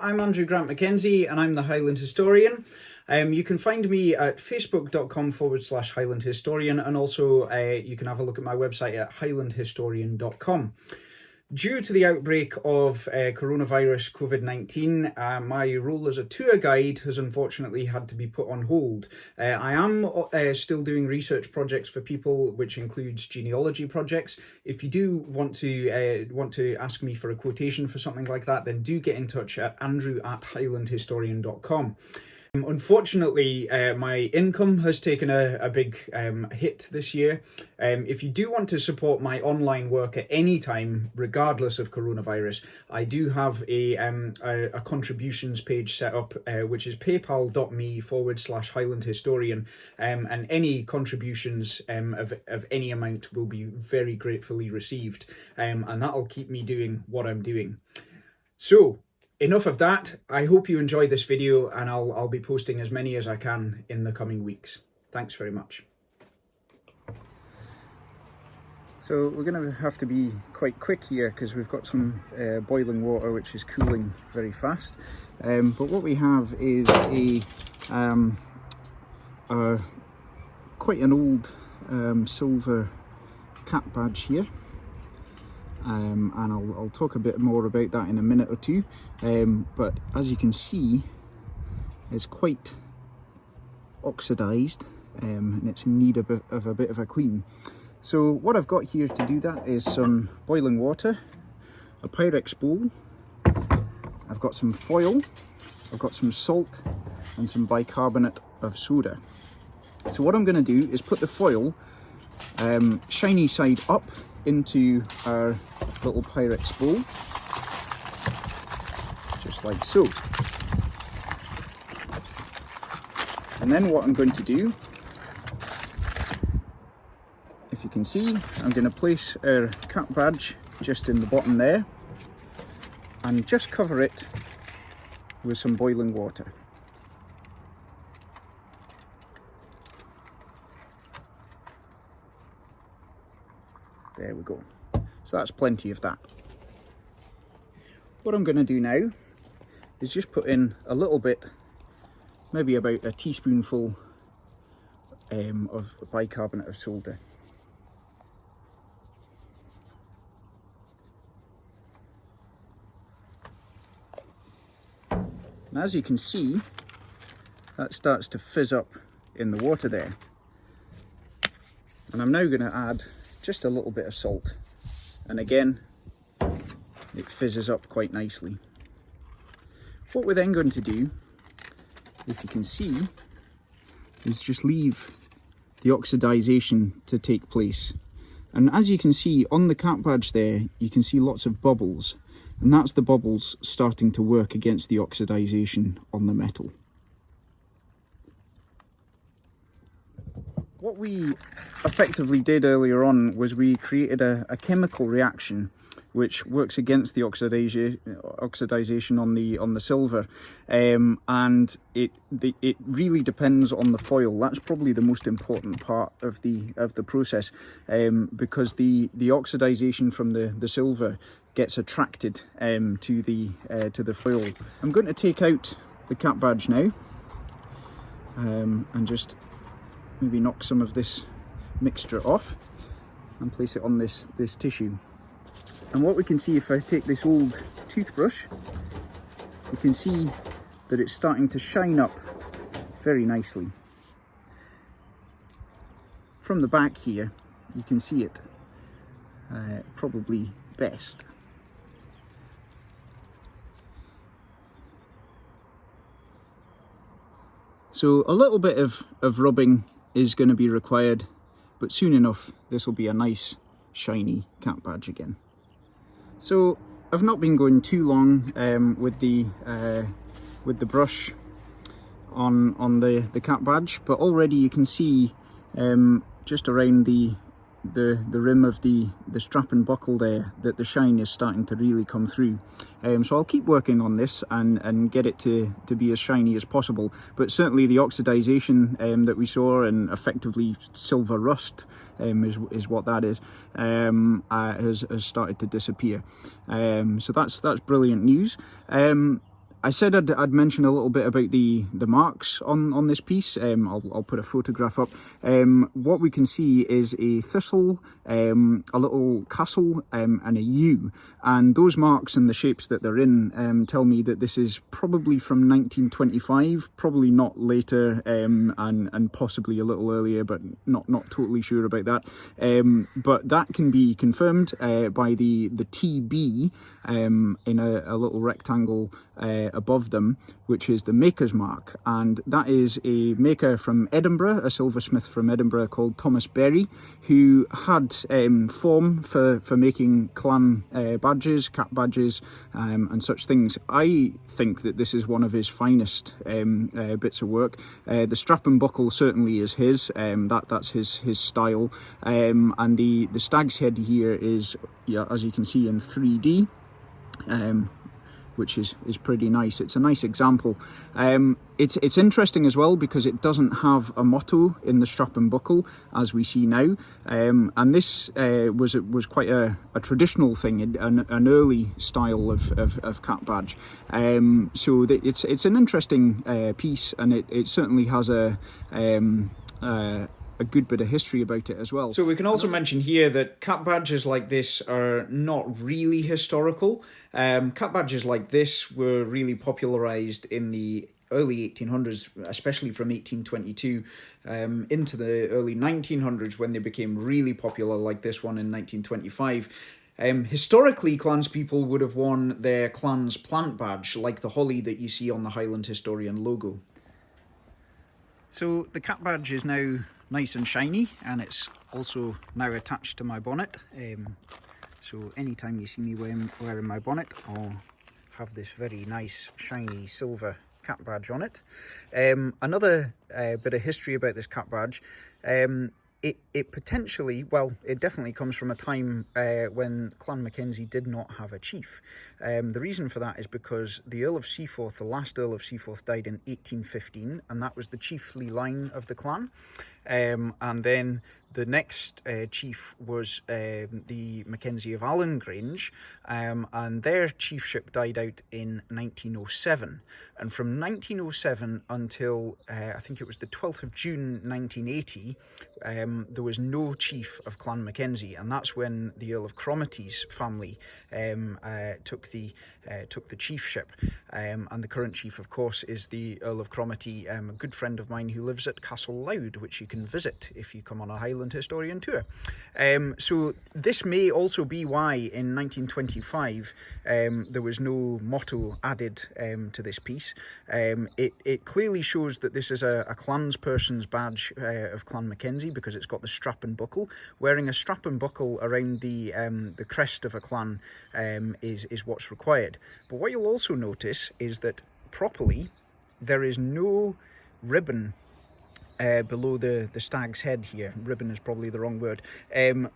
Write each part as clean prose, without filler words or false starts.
I'm Andrew Grant Mackenzie and I'm the Highland Historian. You can find me at facebook.com/Highland Historian, and also you can have a look at my website at highlandhistorian.com. Due to the outbreak of coronavirus COVID-19, my role as a tour guide has unfortunately had to be put on hold. I am still doing research projects for people, which includes genealogy projects. If you do want to ask me for a quotation for something like that, then do get in touch at andrew@highlandhistorian.com. Unfortunately, my income has taken a big hit this year. If you do want to support my online work at any time, regardless of coronavirus, I do have a contributions page set up, which is paypal.me/Highland Historian, and any contributions of any amount will be very gratefully received, and that'll keep me doing what I'm doing. So, enough of that. I hope you enjoyed this video, and I'll be posting as many as I can in the coming weeks. Thanks very much. So we're going to have to be quite quick here because we've got some boiling water which is cooling very fast. But what we have is quite an old silver cap badge here. And I'll talk a bit more about that in a minute or two, but as you can see, it's quite oxidized, and it's in need of a bit of a clean. So what I've got here to do that is some boiling water, a Pyrex bowl, I've got some foil, I've got some salt and some bicarbonate of soda. So what I'm going to do is put the foil shiny side up into our little Pyrex bowl, just like so. And then what I'm going to do, if you can see, I'm going to place our cap badge just in the bottom there and just cover it with some boiling water. There we go. So that's plenty of that. What I'm going to do now is just put in a little bit, maybe about a teaspoonful of bicarbonate of soda. And as you can see, that starts to fizz up in the water there. And I'm now going to add just a little bit of salt, and again it fizzes up quite nicely. What we're then going to do, if you can see, is just leave the oxidization to take place. And as you can see on the cap badge there, you can see lots of bubbles, and that's the bubbles starting to work against the oxidization on the metal. What we effectively did earlier on was we created a chemical reaction which works against the oxidization on the silver, and it really depends on the foil. That's probably the most important part of the process, because the oxidization from the silver gets attracted to the foil. I'm going to take out the cap badge now, and just maybe knock some of this mixture off and place it on this tissue. And what we can see, if I take this old toothbrush, you can see that it's starting to shine up very nicely. From the back here, you can see it probably best. So a little bit of rubbing is going to be required, but soon enough this will be a nice shiny cap badge again. So I've not been going too long with the brush on the cap badge, but already you can see just around the rim of the strap and buckle there that the shine is starting to really come through. So I'll keep working on this and get it to be as shiny as possible, but certainly the oxidization that we saw, and effectively silver rust is what that is, has started to disappear. So that's brilliant news. I said I'd mention a little bit about the marks on this piece. I'll put a photograph up. What we can see is a thistle, a little castle, and a U. And those marks and the shapes that they're in tell me that this is probably from 1925, probably not later, and possibly a little earlier, but not totally sure about that. But that can be confirmed by the TB in a little rectangle above them, which is the maker's mark, and that is a maker from Edinburgh, a silversmith from Edinburgh called Thomas Berry, who had form for making clan badges, cap badges, and such things. I think that this is one of his finest bits of work. The strap and buckle certainly is his. That's his style, and the stag's head here is, yeah, as you can see, in 3D. Which is pretty nice. It's a nice example. It's interesting as well because it doesn't have a motto in the strap and buckle as we see now, and this was quite a traditional thing, an early style of cap badge. So it's an interesting piece, and it certainly has a good bit of history about it as well. So we can also mention here that cap badges like this are not really historical. Cap badges like this were really popularised in the early 1800s, especially from 1822 into the early 1900s, when they became really popular, like this one in 1925. Historically, clanspeople would have worn their clan's plant badge, like the holly that you see on the Highland Historian logo. So the cap badge is now nice and shiny, and it's also now attached to my bonnet. So anytime you see me wearing my bonnet, I'll have this very nice shiny silver cap badge on it. Another bit of history about this cap badge. It potentially, well, it definitely comes from a time when Clan Mackenzie did not have a chief. The reason for that is because the Earl of Seaforth, the last Earl of Seaforth, died in 1815, and that was the chiefly line of the clan. And then the next chief was the Mackenzie of Allen Grange, and their chiefship died out in 1907. And from 1907 until I think it was the 12th of June 1980, there was no chief of Clan Mackenzie, and that's when the Earl of Cromarty's family took the chiefship. And the current chief, of course, is the Earl of Cromarty, a good friend of mine who lives at Castle Loud, which you can visit if you come on a Highland Historian tour. So this may also be why in 1925 there was no motto added to this piece. It clearly shows that this is a clansperson's badge of Clan Mackenzie, because it's got the strap and buckle. Wearing a strap and buckle around the crest of a clan is what's required. But what you'll also notice is that properly there is no ribbon below the stag's head here. Ribbon is probably the wrong word,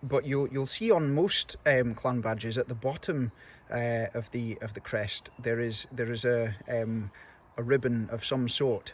but you'll see on most clan badges at the bottom of the crest there is a ribbon of some sort.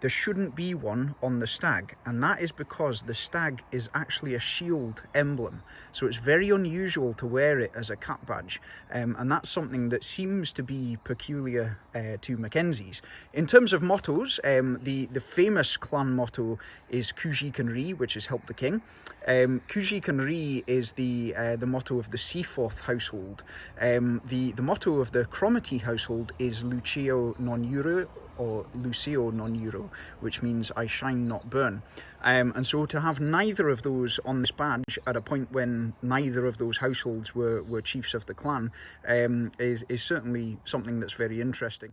There shouldn't be one on the stag, and that is because the stag is actually a shield emblem, so it's very unusual to wear it as a cap badge, and that's something that seems to be peculiar to Mackenzies. In terms of mottos, the famous clan motto is Cuji Conry, which is help the king. Cuji Conry is the motto of the Seaforth household. The motto of the Cromarty household is Lucio non Euro, or Lucio non Euro, which means I shine not burn. And so to have neither of those on this badge at a point when neither of those households were chiefs of the clan is certainly something that's very interesting.